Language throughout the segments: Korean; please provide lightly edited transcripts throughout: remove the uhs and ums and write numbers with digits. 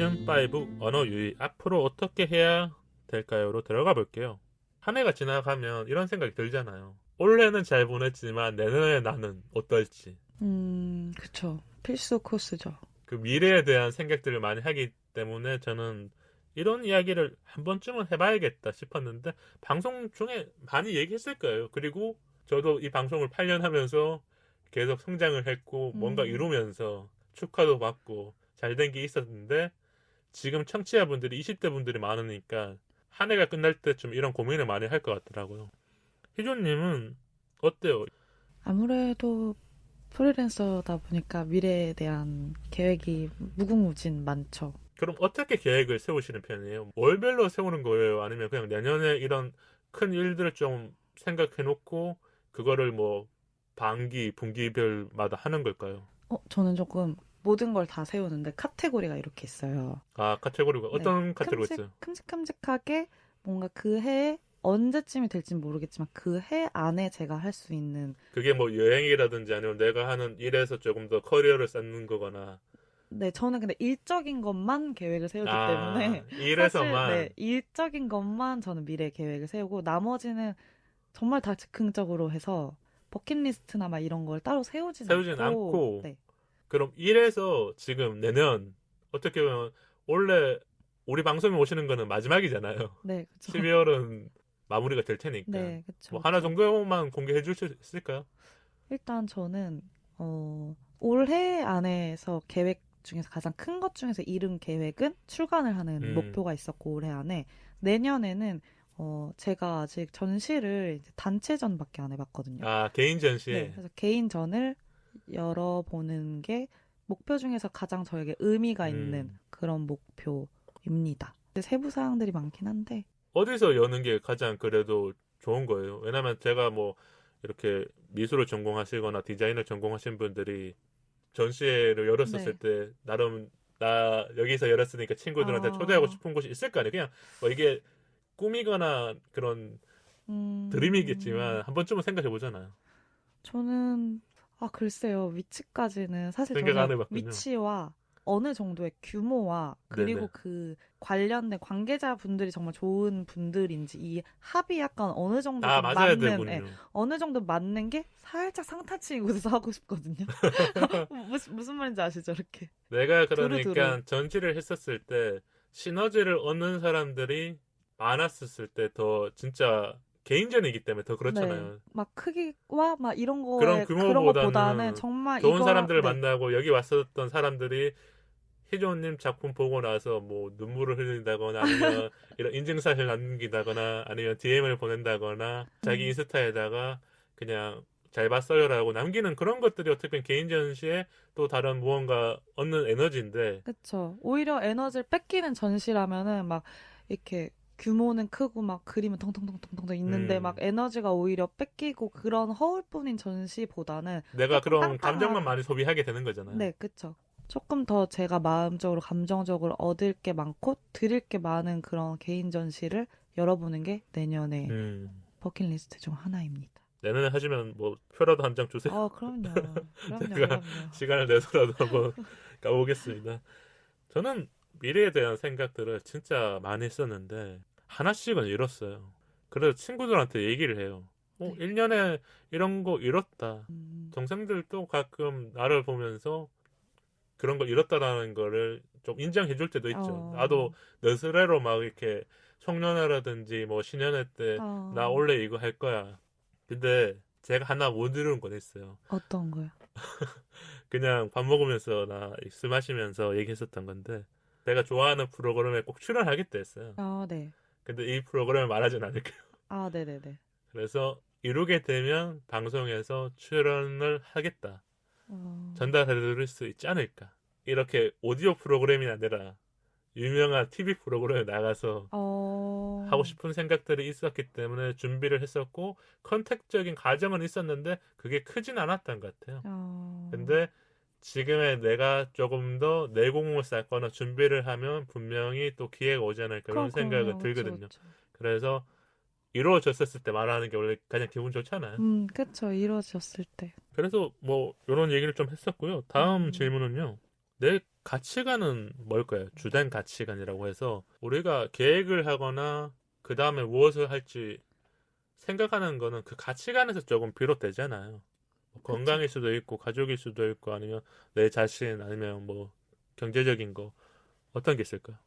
시즌5 언어 유희 앞으로 어떻게 해야 될까요?로 들어가 볼게요. 한 해가 지나가면 이런 생각이 들잖아요. 올해는 잘 보냈지만 내년에 나는 어떨지. 그쵸. 필수 코스죠. 그 미래에 대한 생각들을 많이 하기 때문에 저는 이런 이야기를 한 번쯤은 해봐야겠다 싶었는데 방송 중에 많이 얘기했을 거예요. 그리고 저도 이 방송을 8년 하면서 계속 성장을 했고 뭔가 이루면서 축하도 받고 잘 된 게 있었는데 지금 청취자분들이 20대 분들이 많으니까 한 해가 끝날 때쯤 이런 고민을 많이 할 것 같더라고요. 희조님은 어때요? 아무래도 프리랜서다 보니까 미래에 대한 계획이 무궁무진 많죠. 그럼 어떻게 계획을 세우시는 편이에요? 월별로 세우는 거예요? 아니면 그냥 내년에 이런 큰 일들을 좀 생각해 놓고 그거를 뭐 반기, 분기별마다 하는 걸까요? 저는 조금 모든 걸 다 세우는데 카테고리가 이렇게 있어요. 아, 카테고리가 네. 어떤 카테고리가 있어요? 큼직큼직하게 뭔가 그 해에 언제쯤이 될진 모르겠지만 그 해 안에 제가 할 수 있는. 그게 뭐 여행이라든지 아니면 내가 하는 일에서 조금 더 커리어를 쌓는 거거나. 네, 저는 근데 일적인 것만 계획을 세우기 때문에 사실 일에서만. 일적인 것만 저는 미래 계획을 세우고 나머지는 정말 다 즉흥적으로 해서 버킷리스트나 막 이런 걸 따로 세우진 않고. 네. 그럼 일에서 지금 내년 어떻게 보면 원래 우리 방송에 오시는 거는 마지막이잖아요. 네, 그렇죠. 12월은 마무리가 될 테니까. 네, 그렇죠. 뭐 하나 정도만 공개해 주실 수 있을까요? 일단 저는 올해 안에서 계획 중에서 가장 큰 것 중에서 이룬 계획은 출간을 하는 목표가 있었고 올해 안에 내년에는 제가 아직 전시를 이제 단체전밖에 안 해봤거든요. 아, 개인 전시. 네, 그래서 개인전을 열어보는 게 목표 중에서 가장 저에게 의미가 있는 그런 목표입니다. 세부 사항들이 많긴 한데 어디서 여는 게 가장 그래도 좋은 거예요? 왜냐면 제가 뭐 이렇게 미술을 전공하시거나 디자인을 전공하신 분들이 전시회를 열었었을 때 나름 나 여기서 열었으니까 친구들한테 초대하고 싶은 곳이 있을 거 아니에요. 그냥 뭐 이게 꿈이거나 그런 드림이겠지만 한 번쯤은 생각해 보잖아요. 저는 글쎄요. 위치까지는 사실 생각 안 저는 해봤군요. 위치와 어느 정도의 규모와 그리고 네네. 그 관련된 관계자분들이 정말 좋은 분들인지 이 합이 약간 어느 정도 좀 맞아야 맞는 되군요. 어느 정도 맞는 게 살짝 상타치는 곳에서 하고 싶거든요. 무슨 말인지 아시죠? 이렇게. 내가 그러니까 두루두루. 전시를 했었을 때 시너지를 얻는 사람들이 많았었을 때 더 진짜 개인전이기 때문에 더 그렇잖아요. 네. 막 크기와 막 이런 그런 거에 그런 규모보다는 것보다는 정말 좋은 이거 사람들을 네. 만나고 여기 왔었던 사람들이 희조님 작품 보고 나서 뭐 눈물을 흘린다거나 아니면 이런 인증샷을 남기다거나 아니면 DM을 보낸다거나 자기 인스타에다가 그냥 잘 봤어요라고 남기는 그런 것들이 어떻게 보면 개인 전시에 또 다른 무언가 얻는 에너지인데. 그쵸. 오히려 에너지를 뺏기는 전시라면은 막 이렇게 규모는 크고 막 그림은 텅텅텅텅텅 있는데 막 에너지가 오히려 뺏기고 그런 허울뿐인 전시보다는 내가 그런 땅땅한 감정만 많이 소비하게 되는 거잖아요. 네, 그쵸. 조금 더 제가 마음적으로 감정적으로 얻을 게 많고 드릴 게 많은 그런 개인 전시를 열어보는 게 내년에 버킷리스트 중 하나입니다. 내년에 하시면 뭐 표라도 한 장 주세요. 그럼요. 제가 시간을 내서라도 한번 가보겠습니다. 저는 미래에 대한 생각들을 진짜 많이 했었는데 하나씩은 잃었어요. 그래서 친구들한테 얘기를 해요. 1년에 이런 거 잃었다. 동생들도 가끔 나를 보면서 그런 걸 잃었다라는 거를 좀 인정해 줄 때도 있죠. 나도 너스레로 막 이렇게 송년회라든지 뭐 신년회 때 나 원래 이거 할 거야. 근데 제가 하나 못 이룬 건 있어요. 어떤 거요? 그냥 밥 먹으면서 술 마시면서 얘기했었던 건데 내가 좋아하는 프로그램에 꼭 출연하겠다 했어요. 네. 근데 이 프로그램을 말하진 않을게요. 네네네. 그래서 이루게 되면 방송에서 출연을 하겠다. 전달해드릴 수 있지 않을까. 이렇게 오디오 프로그램이 아니라 유명한 TV 프로그램에 나가서 하고 싶은 생각들이 있었기 때문에 준비를 했었고 컨택적인 과정은 있었는데 그게 크진 않았던 것 같아요. 근데 지금의 내가 조금 더 내공을 쌓거나 준비를 하면 분명히 또 기회가 오지 않을까 그런 생각은 들거든요. 그쵸. 그래서 이루어졌을 때 말하는 게 원래 가장 기분 좋잖아요. 그쵸. 이루어졌을 때. 그래서 뭐 이런 얘기를 좀 했었고요. 다음 질문은요. 내 가치관은 뭘까요? 주된 가치관이라고 해서 우리가 계획을 하거나 그 다음에 무엇을 할지 생각하는 거는 그 가치관에서 조금 비롯되잖아요. 뭐 건강일 수도 있고 가족일 수도 있고 아니면 내 자신 아니면 뭐 경제적인 거 어떤 게 있을까요?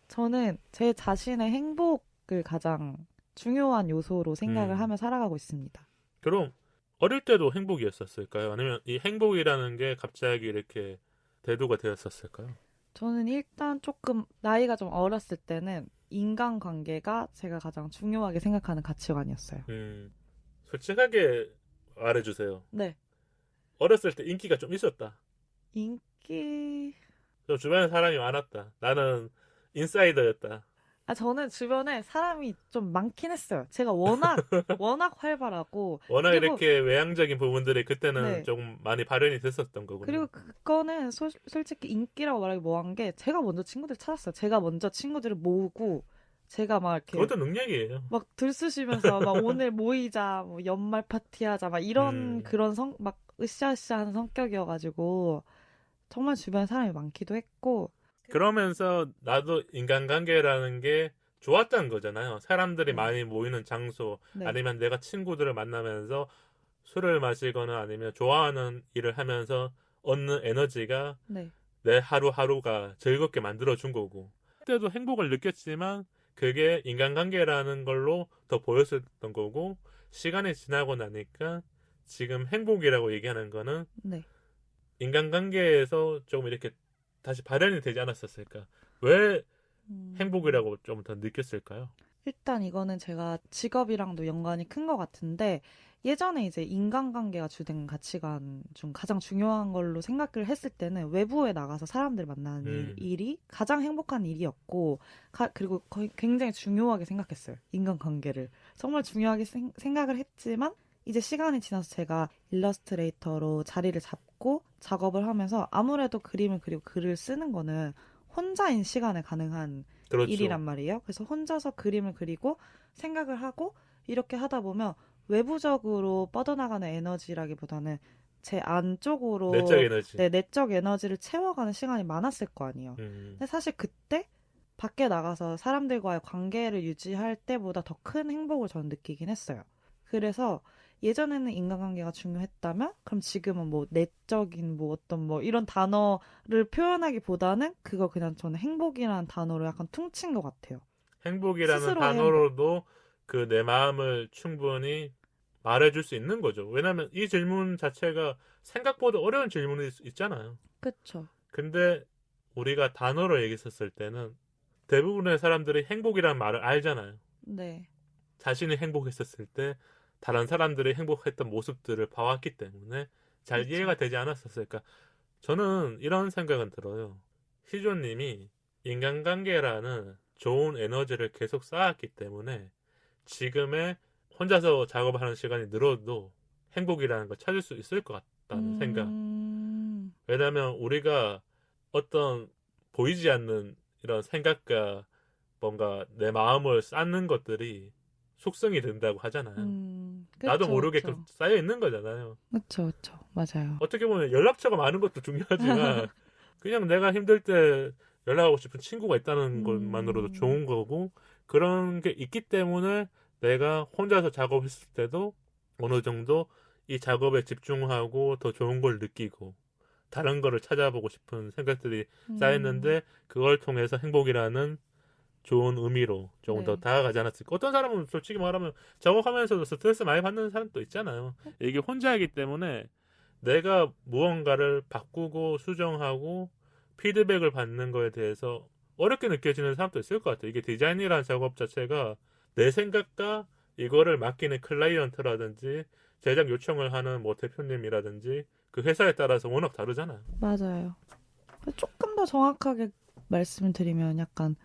저는 제 자신의 행복을 가장 중요한 요소로 생각을 하며 살아가고 있습니다. 그럼 어릴 때도 행복이었었을까요? 아니면 이 행복이라는 게 갑자기 이렇게 대두가 되었었을까요? 저는 일단 조금 나이가 좀 어렸을 때는 인간관계가 제가 가장 중요하게 생각하는 가치관이었어요. 솔직하게 말해주세요. 네. 어렸을 때 인기가 좀 있었다. 인기... 좀 주변에 사람이 많았다. 나는 인사이더였다. 저는 주변에 사람이 좀 많긴 했어요. 제가 워낙 활발하고. 워낙 그리고, 이렇게 외향적인 부분들이 그때는 네. 좀 많이 발현이 됐었던 거군요. 그리고 그거는 솔직히 인기라고 말하기 뭐한 게 제가 먼저 친구들 찾았어요. 제가 먼저 친구들을 모으고 제가 막 이렇게 그것도 능력이에요. 막 들쑤시면서 막 오늘 모이자, 뭐 연말 파티하자, 막 이런 그런 막 으쌰으쌰한 성격이어가지고 정말 주변에 사람이 많기도 했고. 그러면서 나도 인간관계라는 게 좋았다는 거잖아요. 사람들이 네. 많이 모이는 장소 네. 아니면 내가 친구들을 만나면서 술을 마시거나 아니면 좋아하는 일을 하면서 얻는 에너지가 네. 내 하루하루가 즐겁게 만들어준 거고 그때도 행복을 느꼈지만 그게 인간관계라는 걸로 더 보였었던 거고 시간이 지나고 나니까 지금 행복이라고 얘기하는 거는 네. 인간관계에서 조금 이렇게 다시 발현이 되지 않았었을까? 왜 행복이라고 좀 더 느꼈을까요? 일단 이거는 제가 직업이랑도 연관이 큰 것 같은데 예전에 이제 인간관계가 주된 가치관 중 가장 중요한 걸로 생각을 했을 때는 외부에 나가서 사람들 만나는 일이 가장 행복한 일이었고 그리고 거의 굉장히 중요하게 생각했어요. 인간관계를. 정말 중요하게 생각을 했지만 이제 시간이 지나서 제가 일러스트레이터로 자리를 잡고 작업을 하면서 아무래도 그림을 그리고 글을 쓰는 거는 혼자인 시간에 가능한 그렇죠. 일이란 말이에요. 그래서 혼자서 그림을 그리고 생각을 하고 이렇게 하다 보면 외부적으로 뻗어나가는 에너지라기보다는 제 안쪽으로 내적 에너지. 네, 내적 에너지를 채워가는 시간이 많았을 거 아니에요. 근데 사실 그때 밖에 나가서 사람들과의 관계를 유지할 때보다 더 큰 행복을 저는 느끼긴 했어요. 그래서 예전에는 인간관계가 중요했다면 그럼 지금은 뭐 내적인 뭐 어떤 뭐 이런 단어를 표현하기보다는 그거 그냥 저는 행복이라는 단어로 약간 퉁친 것 같아요. 행복이라는 단어로도 그 내 마음을 충분히 말해줄 수 있는 거죠. 왜냐하면 이 질문 자체가 생각보다 어려운 질문이 있잖아요. 그렇죠. 근데 우리가 단어로 얘기했었을 때는 대부분의 사람들이 행복이라는 말을 알잖아요. 네. 자신이 행복했었을 때 다른 사람들이 행복했던 모습들을 봐왔기 때문에 잘 그쵸. 이해가 되지 않았었을까. 저는 이런 생각은 들어요. 시조님이 인간관계라는 좋은 에너지를 계속 쌓았기 때문에 지금의 혼자서 작업하는 시간이 늘어도 행복이라는 걸 찾을 수 있을 것 같다는 생각. 왜냐하면 우리가 어떤 보이지 않는 이런 생각과 뭔가 내 마음을 쌓는 것들이 속성이 된다고 하잖아요. 그쵸, 나도 모르게 그쵸. 쌓여 있는 거잖아요. 그렇죠, 그렇죠, 맞아요. 어떻게 보면 연락처가 많은 것도 중요하지만 그냥 내가 힘들 때 연락하고 싶은 친구가 있다는 것만으로도 좋은 거고 그런 게 있기 때문에 내가 혼자서 작업했을 때도 어느 정도 이 작업에 집중하고 더 좋은 걸 느끼고 다른 거를 찾아보고 싶은 생각들이 쌓였는데 그걸 통해서 행복이라는 좋은 의미로 조금 더 다가가지 않았을까. 어떤 사람은 솔직히 말하면 작업하면서도 스트레스 많이 받는 사람도 있잖아요. 이게 혼자이기 때문에 내가 무언가를 바꾸고 수정하고 피드백을 받는 거에 대해서 어렵게 느껴지는 사람도 있을 것 같아요. 이게 디자인이라는 작업 자체가 내 생각과 이거를 맡기는 클라이언트라든지 제작 요청을 하는 뭐 대표님이라든지 그 회사에 따라서 워낙 다르잖아요. 맞아요. 조금 더 정확하게 말씀드리면 약간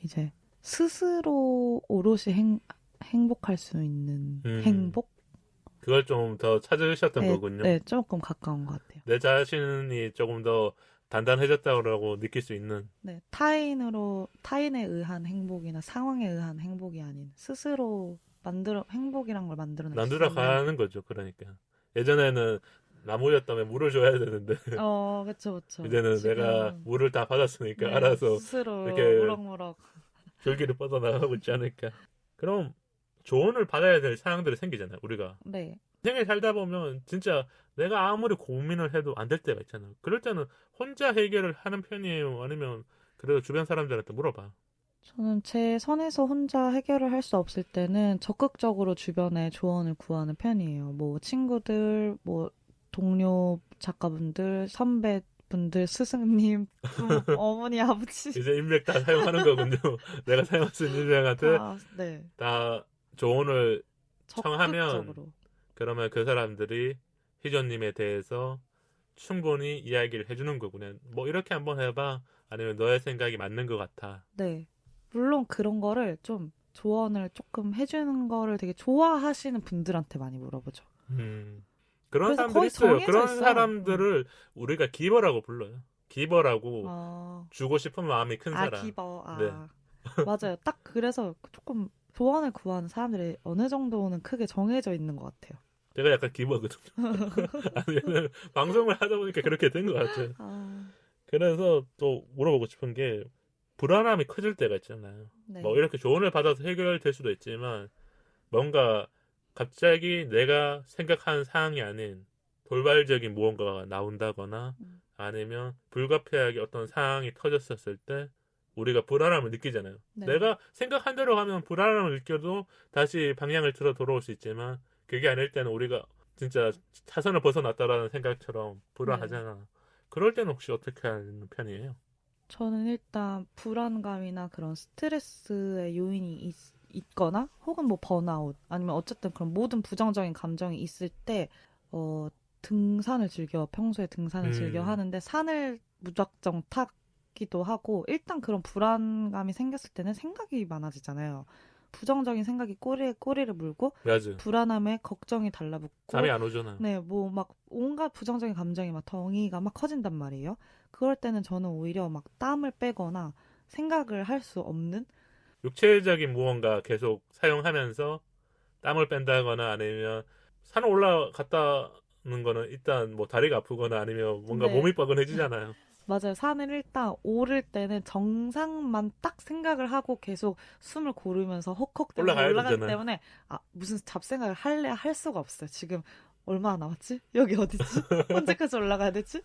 이제 스스로 오롯이 행복할 수 있는 행복? 그걸 좀 더 찾으셨던 거군요. 네, 조금 가까운 것 같아요. 내 자신이 조금 더 단단해졌다고 느낄 수 있는. 네, 타인에 의한 행복이나 상황에 의한 행복이 아닌 스스로 행복이란 걸 만들어낼 수 있는. 가는 거죠. 그러니까 예전에는 나무였다면 물을 줘야 되는데 그쵸, 그쵸. 이제는 내가 지금, 물을 다 받았으니까 네, 알아서 스스로 이렇게 무럭무럭. 줄기를 뻗어나가고 있지 않을까. 그럼 조언을 받아야 될 상황들이 생기잖아요. 우리가 네. 생에 살다 보면 진짜 내가 아무리 고민을 해도 안 될 때가 있잖아요. 그럴 때는 혼자 해결을 하는 편이에요? 아니면 그래도 주변 사람들한테 물어봐? 저는 제 선에서 혼자 해결을 할 수 없을 때는 적극적으로 주변에 조언을 구하는 편이에요. 뭐 친구들, 뭐 동료 작가분들, 선배분들, 스승님, 어머니, 아버지 이제 인맥 다 사용하는 거군요. 내가 사용할 수 있는 인맥한테 다, 네, 다 조언을 청하면 적극적으로. 그러면 그 사람들이 희조님에 대해서 충분히 이야기를 해주는 거구나. 뭐 이렇게 한번 해봐. 아니면 너의 생각이 맞는 것 같아. 네. 물론 그런 거를 좀 조언을 조금 해주는 거를 되게 좋아하시는 분들한테 많이 물어보죠. 그런 그래서 사람들이 거의 있어요. 정해져 그런 있어요. 사람들을 우리가 기버라고 불러요. 기버라고 아, 주고 싶은 마음이 큰 사람. 기버. 네. 맞아요. 딱 그래서 조금 조언을 구하는 사람들이 어느 정도는 크게 정해져 있는 것 같아요. 제가 약간 기버거든요. 아니면 방송을 하다 보니까 그렇게 된 것 같아요. 아, 그래서 또 물어보고 싶은 게 불안함이 커질 때가 있잖아요. 네. 뭐 이렇게 조언을 받아서 해결될 수도 있지만 뭔가 갑자기 내가 생각한 사항이 아닌 돌발적인 무언가가 나온다거나 음, 아니면 불가피하게 어떤 상황이 터졌었을 때 우리가 불안함을 느끼잖아요. 네. 내가 생각한 대로 하면 불안함을 느껴도 다시 방향을 틀어 돌아올 수 있지만 그게 아닐 때는 우리가 진짜 차선을 벗어났다라는 생각처럼 불안하잖아. 그럴 때는 혹시 어떻게 하는 편이에요? 저는 일단 불안감이나 그런 스트레스의 요인이 있거나 혹은 뭐 번아웃 아니면 어쨌든 그런 모든 부정적인 감정이 있을 때 등산을 평소에 등산을 즐겨 음, 하는데 산을 무작정 타기도 하고 일단 그런 불안감이 생겼을 때는 생각이 많아지잖아요. 부정적인 생각이 꼬리를 물고 맞아. 불안함에 걱정이 달라붙고 잠이 안 오잖아. 네, 뭐 막 온갖 부정적인 감정이 막 덩이가 막 커진단 말이에요. 그럴 때는 저는 오히려 막 땀을 빼거나 생각을 할 수 없는 육체적인 무언가 계속 사용하면서 땀을 뺀다거나 아니면 산 올라갔다는 거는 일단 뭐 다리가 아프거나 아니면 뭔가 네, 몸이 뻐근해지잖아요. 맞아요. 산을 일단 오를 때는 정상만 딱 생각을 하고 계속 숨을 고르면서 헉헉대면서 올라가야 올라가기 되잖아요. 때문에 무슨 잡생각을 할 수가 없어요. 지금 얼마나 남았지? 여기 어디지? 언제까지 올라가야 되지?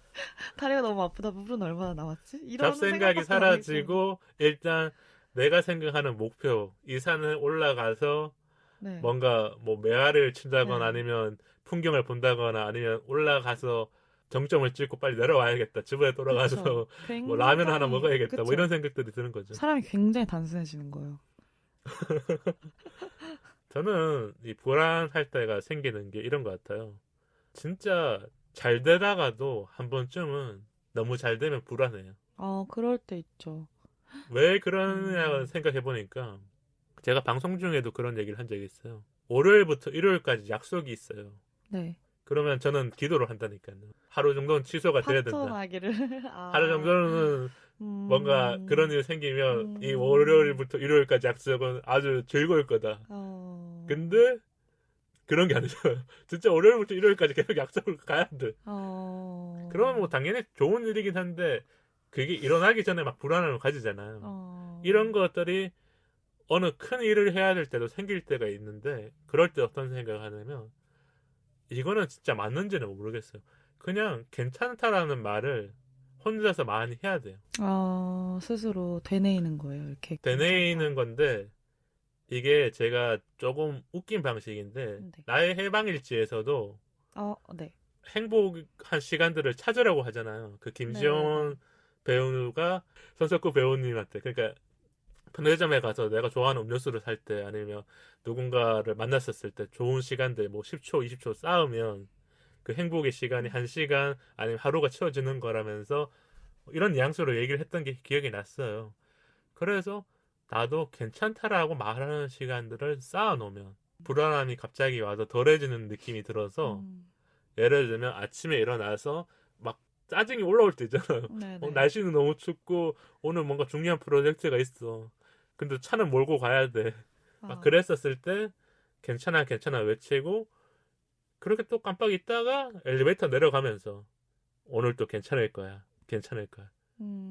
다리가 너무 아프다. 물은 얼마나 남았지? 이런 잡생각이 생각밖에 안 하기 때문에. 사라지고 일단 내가 생각하는 목표 이 산을 올라가서 네, 뭔가 뭐 메아리를 친다거나 네. 아니면 풍경을 본다거나 아니면 올라가서 정점을 찍고 빨리 내려와야겠다. 집에 그쵸. 돌아가서 뭐 라면 하나 굉장히, 먹어야겠다. 뭐 이런 그쵸. 생각들이 드는 거죠. 사람이 굉장히 단순해지는 거예요. 저는 이 불안할 때가 생기는 게 이런 것 같아요. 진짜 잘 되다가도 한 번쯤은 너무 잘 되면 불안해요. 그럴 때 있죠. 왜 그러냐 음, 생각해 보니까 제가 방송 중에도 그런 얘기를 한 적이 있어요. 월요일부터 일요일까지 약속이 있어요. 네. 그러면 저는 기도를 한다니까요. 하루 정도는 취소가 돼야 된다. 파토나기를, 하루 정도는 뭔가 그런 음, 일이 생기면 이 음, 월요일부터 일요일까지 약속은 아주 즐거울 거다. 어, 근데 그런 게 아니죠. 진짜 월요일부터 일요일까지 계속 약속을 가야 돼. 그러면 뭐 어, 당연히 좋은 일이긴 한데 그게 일어나기 전에 막 불안함을 가지잖아요. 이런 어, 것들이 어느 큰 일을 해야 될 때도 생길 때가 있는데 그럴 때 어떤 생각을 하냐면 이거는 진짜 맞는지는 모르겠어요. 그냥 괜찮다라는 말을 혼자서 많이 해야 돼요. 스스로 되뇌이는 거예요. 이렇게 괜찮다. 되뇌이는 건데 이게 제가 조금 웃긴 방식인데 네. 나의 해방일지에서도 네. 행복한 시간들을 찾으라고 하잖아요. 그 네네네. 김지원 배우가 손석구 배우님한테 그러니까 편의점에 가서 내가 좋아하는 음료수를 살 때 아니면 누군가를 만났었을 때 좋은 시간들 뭐 10초, 20초 쌓으면 그 행복의 시간이 음, 1시간 아니면 하루가 채워지는 거라면서 이런 뉘앙스로 얘기를 했던 게 기억이 났어요. 그래서 나도 괜찮다라고 말하는 시간들을 쌓아놓으면 불안함이 갑자기 와서 덜해지는 느낌이 들어서 음, 예를 들면 아침에 일어나서 막 짜증이 올라올 때 있잖아요. 네네. 날씨는 너무 춥고 오늘 뭔가 중요한 프로젝트가 있어. 근데 차는 몰고 가야 돼. 막 아, 그랬었을 때 괜찮아 괜찮아 외치고 그렇게 또 깜빡 있다가 엘리베이터 내려가면서 오늘 또 괜찮을 거야. 괜찮을 거야.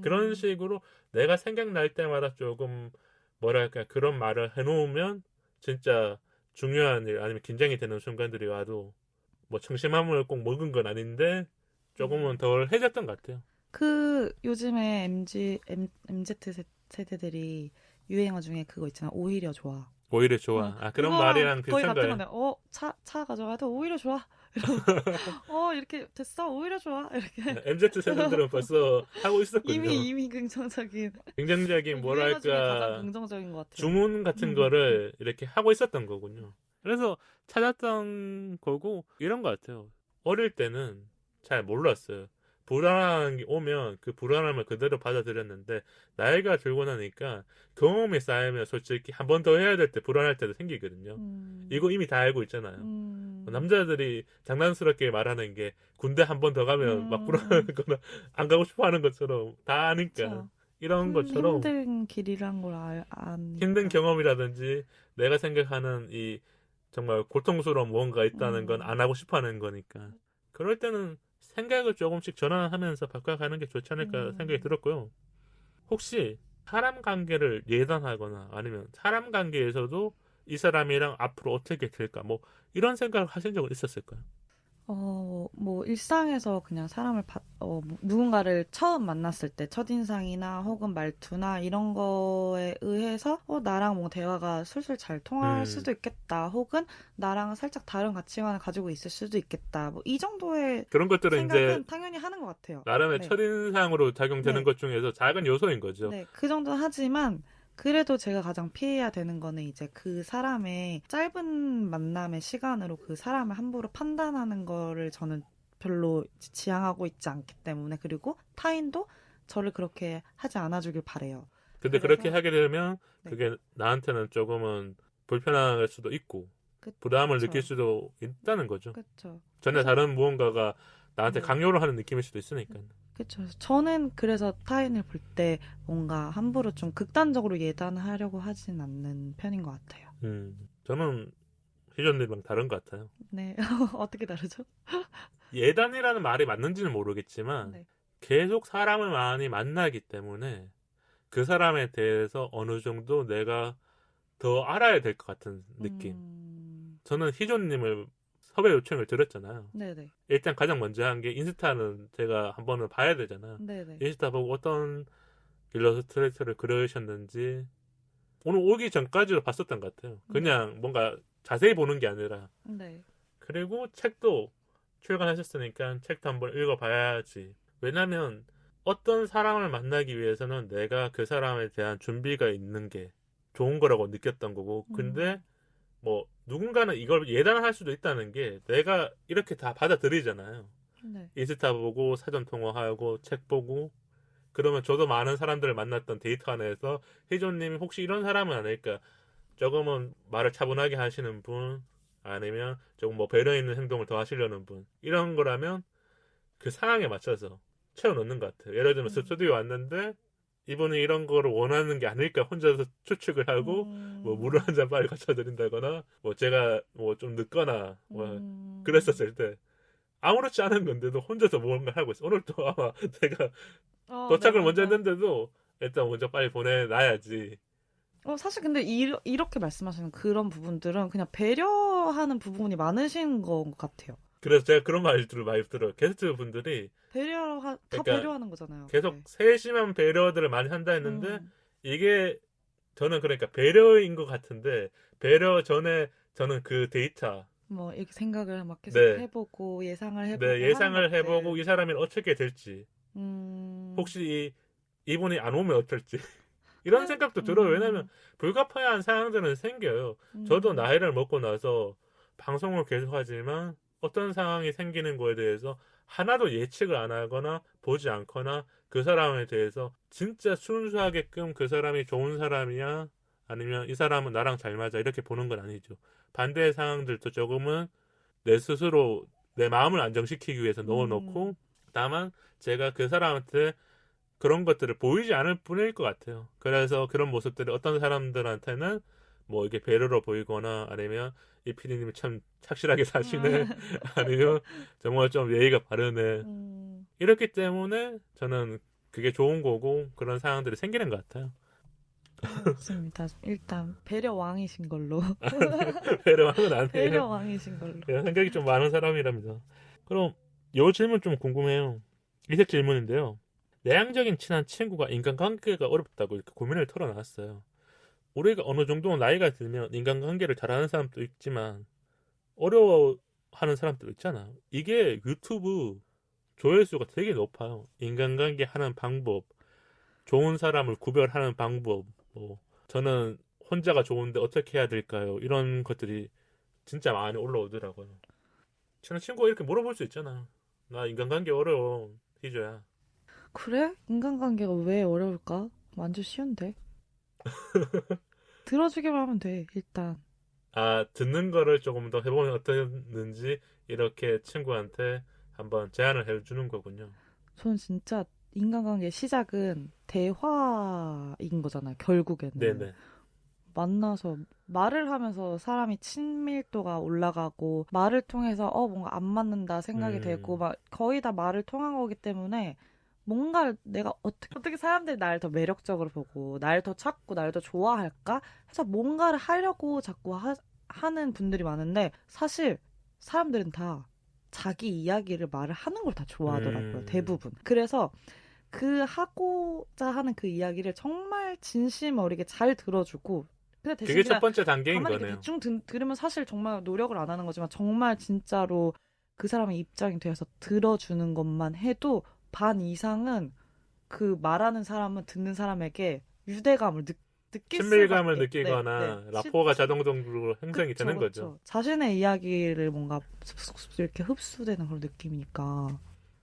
그런 식으로 내가 생각날 때마다 조금 뭐랄까 그런 말을 해놓으면 진짜 중요한 일 아니면 긴장이 되는 순간들이 와도 뭐 청심환물을 꼭 먹은 건 아닌데 조금은 덜 해졌던 것 같아요. 그 요즘에 MZ 세대들이 유행어 중에 그거 있잖아. 오히려 좋아. 오히려 좋아. 아, 그런 그거랑 말이랑 거의 비슷한 같은 거예요. 건데, 차 가져가도 오히려 좋아. 이렇게 됐어. 오히려 좋아. 이렇게. MZ 세대들은 벌써 하고 있었군요. 이미 긍정적인. 긍정적인 유행어 중에 가장 뭐랄까 긍정적인 것 같아요. 주문 같은 거를 이렇게 하고 있었던 거군요. 그래서 찾았던 거고 이런 것 같아요. 어릴 때는 잘 몰랐어요. 불안한 게 오면 그 불안함을 그대로 받아들였는데 나이가 들고 나니까 경험이 쌓이면 솔직히 한 번 더 해야 될 때 불안할 때도 생기거든요. 이거 이미 다 알고 있잖아요. 남자들이 장난스럽게 말하는 게 군대 한 번 더 가면 막 불안하거나 안 가고 싶어 하는 것처럼 다 아니까 그쵸. 이런 것처럼 힘든 길이란 걸 아니까. 힘든 경험이라든지 내가 생각하는 이 정말 고통스러운 무언가 있다는 건 안 하고 싶어 하는 거니까 그럴 때는 생각을 조금씩 전환하면서 바꿔가는 게 좋지 않을까 생각이 들었고요. 혹시 사람 관계를 예단하거나 아니면 사람 관계에서도 이 사람이랑 앞으로 어떻게 될까 뭐 이런 생각을 하신 적은 있었을까요? 뭐, 일상에서 그냥 누군가를 처음 만났을 때, 첫인상이나 혹은 말투나 이런 거에 의해서, 나랑 뭐 대화가 술술 잘 통할 수도 있겠다. 혹은 나랑 살짝 다른 가치관을 가지고 있을 수도 있겠다. 뭐, 이 정도의 그런 것들은 생각은 이제 당연히 하는 것 같아요. 나름의 네. 첫인상으로 작용되는 네. 것 중에서 작은 요소인 거죠. 네, 그 정도 하지만, 그래도 제가 가장 피해야 되는 거는 이제 그 사람의 짧은 만남의 시간으로 그 사람을 함부로 판단하는 거를 저는 별로 지향하고 있지 않기 때문에 그리고 타인도 저를 그렇게 하지 않아주길 바래요. 근데 그래서 그렇게 하게 되면 네. 그게 나한테는 조금은 불편할 수도 있고 부담을 그쵸. 느낄 수도 있다는 거죠. 그렇죠. 전에 다른 무언가가 나한테 네. 강요를 하는 느낌일 수도 있으니까. 그렇죠. 저는 그래서 타인을 볼 때 뭔가 함부로 좀 극단적으로 예단하려고 하진 않는 편인 것 같아요. 저는 희전님이랑 다른 것 같아요. 네. 어떻게 다르죠? 예단이라는 말이 맞는지는 모르겠지만 네. 계속 사람을 많이 만나기 때문에 그 사람에 대해서 어느 정도 내가 더 알아야 될 것 같은 느낌. 저는 희조님을 섭외 요청을 드렸잖아요. 네네. 일단 가장 먼저 한 게 인스타는 제가 한 번은 봐야 되잖아요. 네네. 인스타 보고 어떤 일러스트레이터를 그리셨는지 오늘 오기 전까지도 봤었던 것 같아요. 그냥 뭔가 자세히 보는 게 아니라. 네. 그리고 책도 출간하셨으니까 책도 한번 읽어봐야지. 왜냐면 어떤 사람을 만나기 위해서는 내가 그 사람에 대한 준비가 있는 게 좋은 거라고 느꼈던 거고 근데 뭐 누군가는 이걸 예단할 수도 있다는 게 내가 이렇게 다 받아들이잖아요. 네. 인스타 보고 사전 통화하고 책 보고 그러면 저도 많은 사람들을 만났던 데이터 안에서 희조님이 혹시 이런 사람은 아닐까 조금은 말을 차분하게 하시는 분 아니면 조금 뭐 배려 있는 행동을 더 하시려는 분 이런 거라면 그 상황에 맞춰서 채워 넣는 것 같아요. 예를 들면 스튜디오에 왔는데 이분이 이런 거를 원하는 게 아닐까 혼자서 추측을 하고 뭐 물을 한 잔 빨리 갖다 드린다거나 뭐 제가 뭐 좀 늦거나 뭐 그랬었을 때 아무렇지 않은 건데도 혼자서 뭔가 하고 있어. 오늘도 아마 제가 도착을 네, 먼저 맞아요. 했는데도 일단 먼저 빨리 보내놔야지. 사실 근데 이렇게 말씀하시는 그런 부분들은 그냥 배려하는 부분이 많으신 것 같아요. 그래서 제가 그런 말들을 많이 들어요. 게스트 분들이 다 그러니까 배려하는 거잖아요. 계속 네. 세심한 배려들을 많이 한다 했는데 이게 저는 그러니까 배려인 것 같은데 배려 전에 저는 그 데이터 뭐 이렇게 생각을 막 계속 네. 해보고 예상을 해보고 네, 예상을 하는 해보고 것들. 이 사람이 어떻게 될지 혹시 이분이 안 오면 어떨지 이런 생각도 들어요. 왜냐면 불가피한 상황들은 생겨요. 저도 나이를 먹고 나서 방송을 계속하지만 어떤 상황이 생기는 거에 대해서 하나도 예측을 안 하거나 보지 않거나 그 사람에 대해서 진짜 순수하게끔 그 사람이 좋은 사람이야 아니면 이 사람은 나랑 잘 맞아 이렇게 보는 건 아니죠. 반대의 상황들도 조금은 내 스스로 내 마음을 안정시키기 위해서 넣어놓고 다만 제가 그 사람한테 그런 것들을 보이지 않을 뿐일 것 같아요. 그래서 그런 모습들이 어떤 사람들한테는 뭐 이게 배려로 보이거나 아니면 이 PD님이 참 착실하게 사시네 아니면 정말 좀 예의가 바르네 이렇기 때문에 저는 그게 좋은 거고 그런 상황들이 생기는 것 같아요. 맞습니다. 일단 배려 왕이신 걸로. 배려왕은 아니에요. 배려 왕이신 걸로. 그냥 생각이 좀 많은 사람이랍니다. 그럼 요 질문 좀 궁금해요. 이색 질문인데요. 내향적인 친한 친구가 인간관계가 어렵다고 이렇게 고민을 털어놨어요. 우리가 어느 정도 나이가 들면 인간관계를 잘하는 사람도 있지만 어려워하는 사람도 있잖아. 이게 유튜브 조회수가 되게 높아요. 인간관계 하는 방법, 좋은 사람을 구별하는 방법, 뭐 저는 혼자가 좋은데 어떻게 해야 될까요? 이런 것들이 진짜 많이 올라오더라고요. 친한 친구가 이렇게 물어볼 수 있잖아. 나 인간관계 어려워, 희조야. 그래? 인간관계가 왜 어려울까? 완전 쉬운데. 들어주기만 하면 돼, 일단. 아, 듣는 거를 조금 더 해보면 어땠는지 이렇게 친구한테 한번 제안을 해주는 거군요. 전 진짜 인간관계 시작은 대화인 거잖아요, 결국에는. 네네. 만나서 말을 하면서 사람이 친밀도가 올라가고 말을 통해서 뭔가 안 맞는다 생각이 되고 막 거의 다 말을 통한 거기 때문에 뭔가 내가 어떻게 사람들이 나를 더 매력적으로 보고 날 더 찾고 날 더 좋아할까 해서 뭔가를 하려고 자꾸 하는 분들이 많은데 사실 사람들은 다 자기 이야기를 말을 하는 걸 다 좋아하더라고요. 대부분. 그래서 그 하고자 하는 그 이야기를 정말 진심 어리게 잘 들어주고 근데 대신 그게 첫 번째 단계인 가만히 거네요. 대충 들으면 사실 정말 노력을 안 하는 거지만 정말 진짜로 그 사람의 입장이 되어서 들어주는 것만 해도 반 이상은 그 말하는 사람은 듣는 사람에게 유대감을 느낄 친밀감을 수밖에. 느끼거나 라포가 자동적으로 형성이 되는 거죠. 그쵸. 자신의 이야기를 뭔가 이렇게 흡수되는 그런 느낌이니까.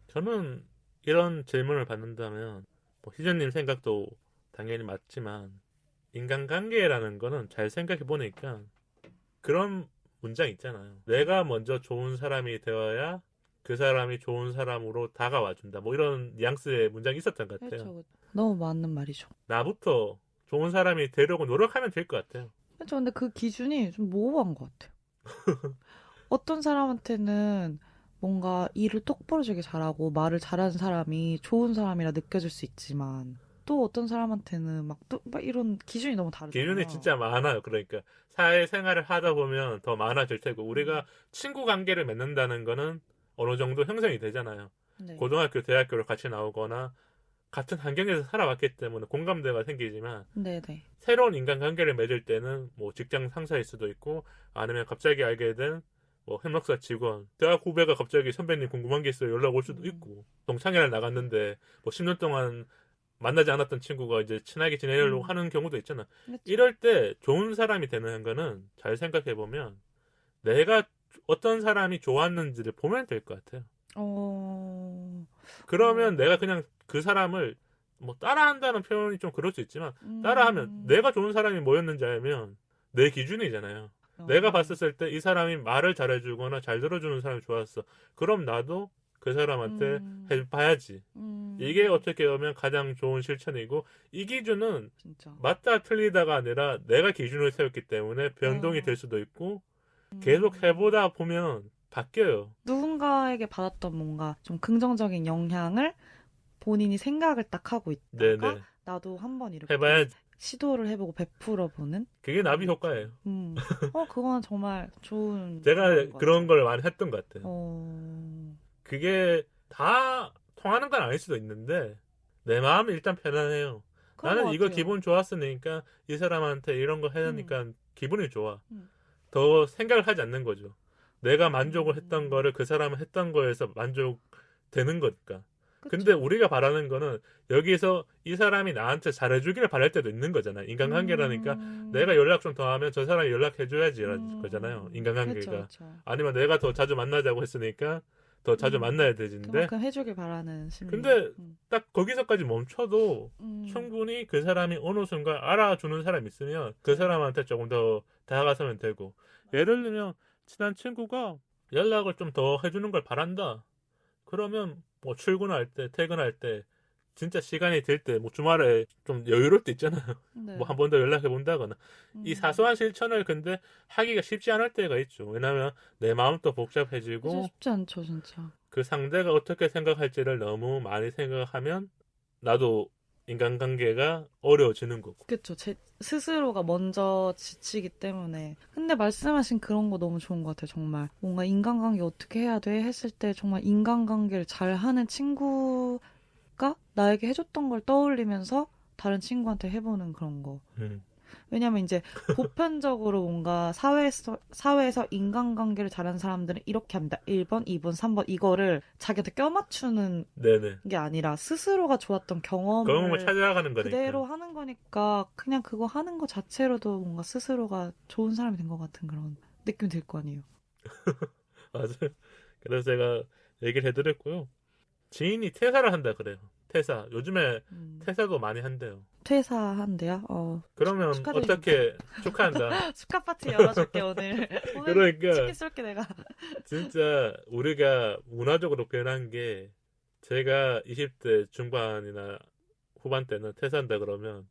저는 이런 질문을 받는다면 뭐 희전님 생각도 당연히 맞지만 인간관계라는 거는 잘 생각해 보니까 그런 문장 있잖아요. 내가 먼저 좋은 사람이 되어야 그 사람이 좋은 사람으로 다가와준다. 뭐 이런 뉘앙스의 문장이 있었던 것 같아요. 그렇죠. 너무 맞는 말이죠. 나부터 좋은 사람이 되려고 노력하면 될 것 같아요. 그렇죠. 근데 그 기준이 좀 모호한 것 같아요. 어떤 사람한테는 뭔가 일을 똑부러지게 잘하고 말을 잘하는 사람이 좋은 사람이라 느껴질 수 있지만 또 어떤 사람한테는 막 이런 기준이 너무 다르잖아요. 기준이 진짜 많아요. 그러니까 사회생활을 하다 보면 더 많아질 테고 우리가 친구 관계를 맺는다는 거는 어느 정도 형성이 되잖아요. 네. 고등학교, 대학교를 같이 나오거나 같은 환경에서 살아왔기 때문에 공감대가 생기지만 네네. 새로운 인간관계를 맺을 때는 뭐 직장 상사일 수도 있고 아니면 갑자기 알게 된 뭐 협력사 직원, 대학 후배가 갑자기 선배님 궁금한 게 있어요 연락 올 수도 있고 동창회를 나갔는데 뭐 10년 동안 만나지 않았던 친구가 이제 친하게 지내려고 하는 경우도 있잖아. 그렇죠. 이럴 때 좋은 사람이 되는 거는 잘 생각해 보면 내가 어떤 사람이 좋았는지를 보면 될 것 같아요. 그러면 내가 그냥 그 사람을 뭐 따라한다는 표현이 좀 그럴 수 있지만 따라하면 내가 좋은 사람이 뭐였는지 알면 내 기준이잖아요. 내가 봤었을 때 이 사람이 말을 잘해주거나 잘 들어주는 사람이 좋았어. 그럼 나도 그 사람한테 해봐야지. 이게 어떻게 보면 가장 좋은 실천이고 이 기준은 진짜. 맞다 틀리다가 아니라 내가 기준을 세웠기 때문에 변동이 될 수도 있고 계속 해보다 보면 바뀌어요. 누군가에게 받았던 뭔가 좀 긍정적인 영향을 본인이 생각을 딱 하고 있다가 네네. 나도 한번 이렇게 해봐야지. 시도를 해보고 베풀어보는 그게 나비 효과예요. 그건 정말 좋은 제가 것 그런 같아요. 걸 많이 했던 것 같아요. 어... 그게 다 통하는 건 아닐 수도 있는데 내 마음이 일단 편안해요. 그런 나는 것 이거 같아요. 기분 좋았으니까 이 사람한테 이런 거 해야니까 기분이 좋아. 음. 더 생각을 하지 않는 거죠. 내가 만족을 했던 거를 그 사람은 했던 거에서 만족되는 거니까. 그쵸. 근데 우리가 바라는 거는 여기서 이 사람이 나한테 잘해주기를 바랄 때도 있는 거잖아요. 인간관계라니까 내가 연락 좀 더 하면 저 사람이 연락해줘야지 거잖아요. 인간관계가. 그쵸. 아니면 내가 더 자주 만나자고 했으니까 더 자주 만나야 되는데. 그만큼 해주길 바라는 심리. 근데 딱 거기서까지 멈춰도 충분히 그 사람이 어느 순간 알아주는 사람이 있으면 그 사람한테 조금 더 다가가서면 되고. 예를 들면 친한 친구가 연락을 좀 더 해주는 걸 바란다. 그러면 뭐 출근할 때, 퇴근할 때 진짜 시간이 될 때 뭐 주말에 좀 여유로울 때 있잖아요. 네. 뭐 한 번 더 연락해 본다거나 이 사소한 실천을 근데 하기가 쉽지 않을 때가 있죠. 왜냐하면 내 마음도 복잡해지고 진짜 쉽지 않죠, 진짜. 그 상대가 어떻게 생각할지를 너무 많이 생각하면 나도 인간관계가 어려워지는 거고. 그쵸. 제 스스로가 먼저 지치기 때문에. 근데 말씀하신 그런 거 너무 좋은 것 같아요, 정말. 뭔가 인간관계 어떻게 해야 돼? 했을 때 정말 인간관계를 잘 하는 친구가 나에게 해줬던 걸 떠올리면서 다른 친구한테 해보는 그런 거. 왜냐면 이제 보편적으로 뭔가 사회에서 인간관계를 잘하는 사람들은 이렇게 합니다. 1번, 2번, 3번 이거를 자기한테 껴맞추는 네네. 게 아니라 스스로가 좋았던 경험을 경험을 찾아가는 거니까. 그대로 하는 거니까 그냥 그거 하는 거 자체로도 뭔가 스스로가 좋은 사람이 된 것 같은 그런 느낌이 들 거 아니에요. 맞아요. 그래서 제가 얘기를 해드렸고요. 지인이 퇴사를 한다 그래요. 퇴사. 요즘에 퇴사도 많이 한대요. 퇴사한대요? 그러면 축하드립니다. 어떻게 축하한다. 축하 파티 열어줄게 오늘. 오늘 그러니까 치킨 쏠게 내가. 진짜 우리가 문화적으로 변한 게 제가 20대 중반이나 후반 때는 퇴사한다 그러면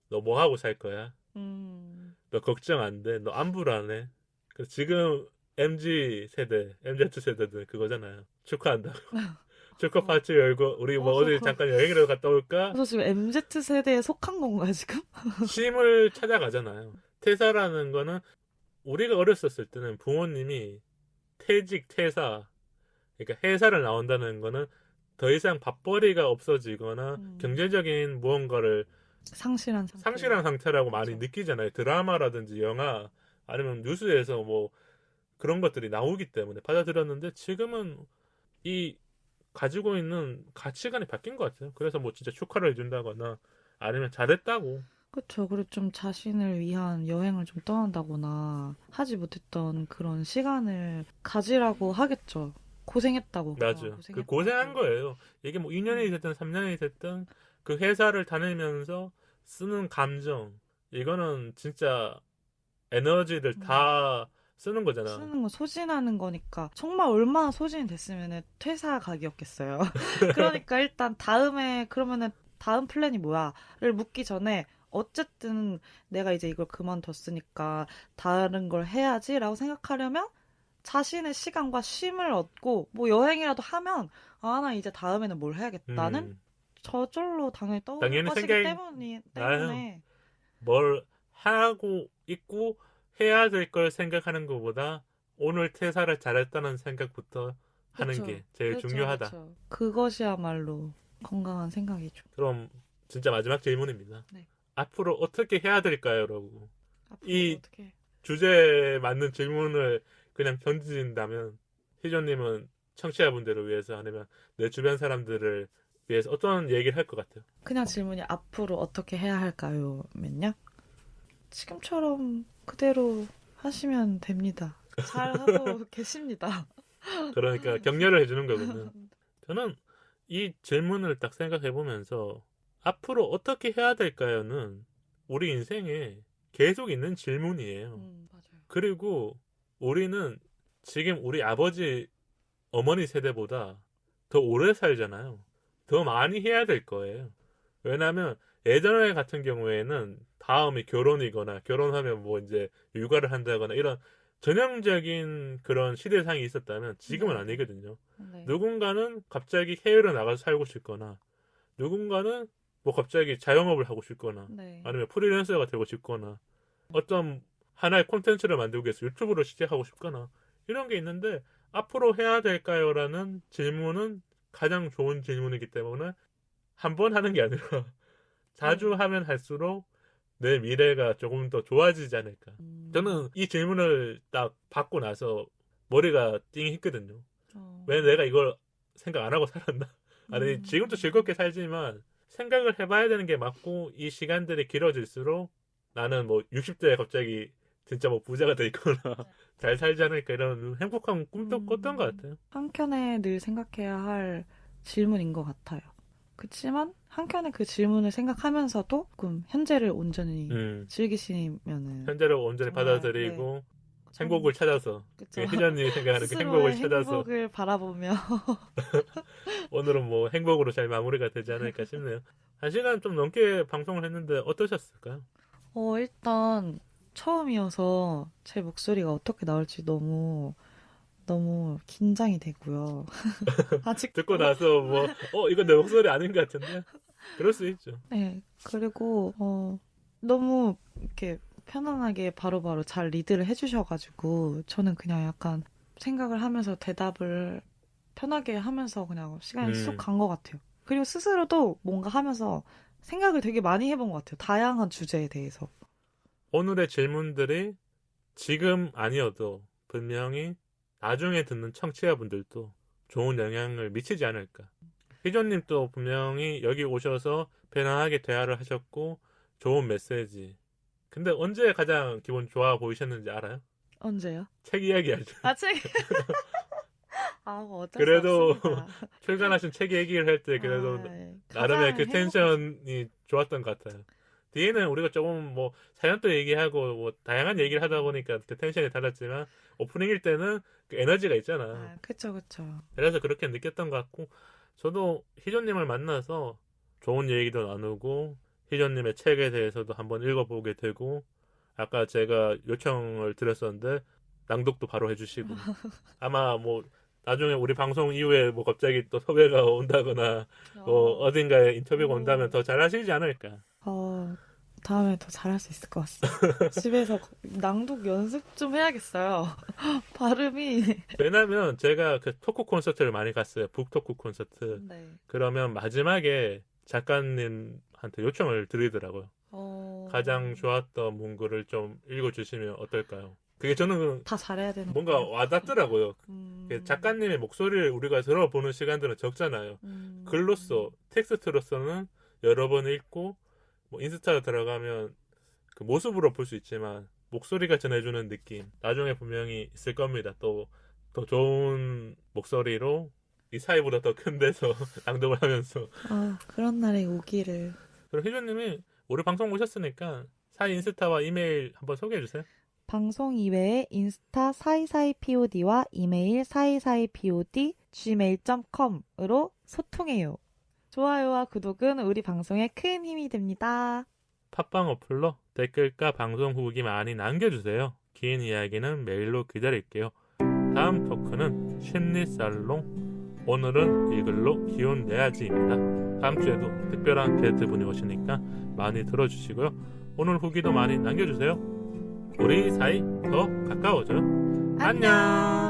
너 뭐 하고 살 거야? 너 걱정 안 돼? 너 안 불안해? 그래서 지금 MZ 세대, MZ 세대들 그거잖아요. 축하한다. 축하 파티 열고 우리 뭐 어디 잠깐 여행이라도 갔다 올까? 저 지금 MZ 세대에 속한 건가요 지금? 쉼을 찾아가잖아요. 퇴사라는 거는 우리가 어렸었을 때는 부모님이 퇴직, 퇴사, 그러니까 회사를 나온다는 거는 더 이상 밥벌이가 없어지거나 경제적인 무언가를 상실한 상태라고 많이 그렇죠. 느끼잖아요. 드라마라든지 영화 아니면 뉴스에서 뭐 그런 것들이 나오기 때문에 받아들였는데 지금은 이 가지고 있는 가치관이 바뀐 것 같아요. 그래서 뭐 진짜 축하를 해준다거나 아니면 잘했다고. 그렇죠. 그리고 좀 자신을 위한 여행을 좀 떠난다거나 하지 못했던 그런 시간을 가지라고 하겠죠. 고생했다고. 맞아요. 그 고생한 거예요. 이게 뭐 2년이 됐든 3년이 됐든 그 회사를 다니면서 쓰는 감정 이거는 진짜 에너지를 다 쓰는 거잖아. 쓰는 거 소진하는 거니까 정말 얼마나 소진이 됐으면 퇴사 각이었겠어요. 그러니까 일단 그러면은 다음 플랜이 뭐야를 묻기 전에 어쨌든 내가 이제 이걸 그만뒀으니까 다른 걸 해야지라고 생각하려면 자신의 시간과 쉼을 얻고 뭐 여행이라도 하면 나 이제 다음에는 뭘 해야겠다는 저절로 당연히 떠오를 것이기 때문에 뭘 하고 있고 해야 될 걸 생각하는 것보다 오늘 퇴사를 잘했다는 생각부터 하는 게 제일 중요하다. 그쵸. 그것이야말로 건강한 생각이죠. 그럼 진짜 마지막 질문입니다. 네. 앞으로 어떻게 해야 될까요? 라고. 이 어떻게... 주제에 맞는 질문을 그냥 던진다면 희조님은 청취자분들을 위해서 아니면 내 주변 사람들을 위해서 어떤 얘기를 할 것 같아요? 그냥 질문이 앞으로 어떻게 해야 할까요? 면요? 지금처럼 그대로 하시면 됩니다. 잘하고 계십니다. 그러니까 격려를 해주는 거군요. 저는 이 질문을 딱 생각해보면서 앞으로 어떻게 해야 될까요는 우리 인생에 계속 있는 질문이에요. 맞아요. 그리고 우리는 지금 우리 아버지, 어머니 세대보다 더 오래 살잖아요. 더 많이 해야 될 거예요. 왜냐하면 예전에 같은 경우에는 다음이 결혼이거나 결혼하면 뭐 이제 육아를 한다거나 이런 전형적인 그런 시대상이 있었다면 지금은 아니거든요. 네. 누군가는 갑자기 해외로 나가서 살고 싶거나 누군가는 뭐 갑자기 자영업을 하고 싶거나 아니면 프리랜서가 되고 싶거나 어떤 하나의 콘텐츠를 만들기 위해서 유튜브를 시작하고 싶거나 이런 게 있는데 앞으로 해야 될까요? 라는 질문은 가장 좋은 질문이기 때문에 한 번 하는 게 아니라 자주 하면 할수록 내 미래가 조금 더 좋아지지 않을까. 저는 이 질문을 딱 받고 나서 머리가 띵했거든요. 왜 내가 이걸 생각 안 하고 살았나? 아니 지금도 즐겁게 살지만 생각을 해봐야 되는 게 맞고 이 시간들이 길어질수록 나는 뭐 60대에 갑자기 진짜 뭐 부자가 돼 있거나 잘 살지 않을까 이런 행복한 꿈도 꿨던 것 같아요. 한켠에 늘 생각해야 할 질문인 것 같아요. 그렇지만 한켠에 그 질문을 생각하면서도 조금 현재를 온전히 즐기시면은 현재를 온전히 받아들이고 행복을 찾아서 그쵸. 희전님이 생각하는 그 스스로의 행복을 찾아서 행복을 바라보며 오늘은 뭐 행복으로 잘 마무리가 되지 않을까 싶네요. 1시간 좀 넘게 방송을 했는데 어떠셨을까요? 일단 처음이어서 제 목소리가 어떻게 나올지 너무 긴장이 되고요. 아직 듣고 나서 뭐 이건 내 목소리 아닌 것 같은데 그럴 수 있죠. 네. 그리고 너무 이렇게 편안하게 바로바로 잘 리드를 해주셔가지고 저는 그냥 약간 생각을 하면서 대답을 편하게 하면서 그냥 시간이 쑥 간 것 같아요. 그리고 스스로도 뭔가 하면서 생각을 되게 많이 해본 것 같아요. 다양한 주제에 대해서. 오늘의 질문들이 지금 아니어도 분명히 나중에 듣는 청취자분들도 좋은 영향을 미치지 않을까. 희조님 또 분명히 여기 오셔서 편안하게 대화를 하셨고 좋은 메시지. 근데 언제 가장 기분 좋아 보이셨는지 알아요? 언제요? 책 이야기 할 때. 아, 책. 어쩔 그래도 수 없습니다. 출간하신 책 얘기를 할 때 그래도 네. 나름의 가장 그 텐션이 좋았던 것 같아요. 뒤에는 우리가 조금 뭐 사연도 얘기하고 뭐 다양한 얘기를 하다 보니까 그 텐션이 달랐지만 오프닝일 때는 그 에너지가 있잖아. 그쵸. 그래서 그렇게 느꼈던 것 같고 저도 희조님을 만나서 좋은 얘기도 나누고 희조님의 책에 대해서도 한번 읽어보게 되고 아까 제가 요청을 드렸었는데 낭독도 바로 해주시고 아마 뭐 나중에 우리 방송 이후에 뭐 갑자기 또 섭외가 온다거나 어딘가에 인터뷰가 온다면 더 잘하시지 않을까. 다음에 더 잘할 수 있을 것 같습니다. 집에서 낭독 연습 좀 해야겠어요. 발음이. 왜냐면 제가 그 토크 콘서트를 많이 갔어요. 북토크 콘서트. 네. 그러면 마지막에 작가님한테 요청을 드리더라고요. 가장 좋았던 문구를 좀 읽어주시면 어떨까요? 그게 저는 다 잘해야 되는 뭔가 와닿더라고요. 작가님의 목소리를 우리가 들어보는 시간들은 적잖아요. 글로써, 텍스트로서는 여러 번 읽고 뭐 인스타 들어가면 그 모습으로 볼 수 있지만 목소리가 전해주는 느낌 나중에 분명히 있을 겁니다. 또 더 좋은 목소리로 이 사이보다 더 큰 데서 낭독을 하면서 그런 날이 오기를. 그럼 희조님이 우리 방송 오셨으니까 사이 인스타와 이메일 한번 소개해주세요. 방송 이외에 인스타 사이사이POD와 이메일 사이사이POD gmail.com으로 소통해요. 좋아요와 구독은 우리 방송에 큰 힘이 됩니다. 팟빵 어플로 댓글과 방송 후기 많이 남겨주세요. 긴 이야기는 메일로 기다릴게요. 다음 토크는 심리살롱 오늘은 이 글로 기운 내야지입니다. 다음 주에도 특별한 게스트분이 오시니까 많이 들어주시고요. 오늘 후기도 많이 남겨주세요. 우리 사이 더 가까워져요. 안녕.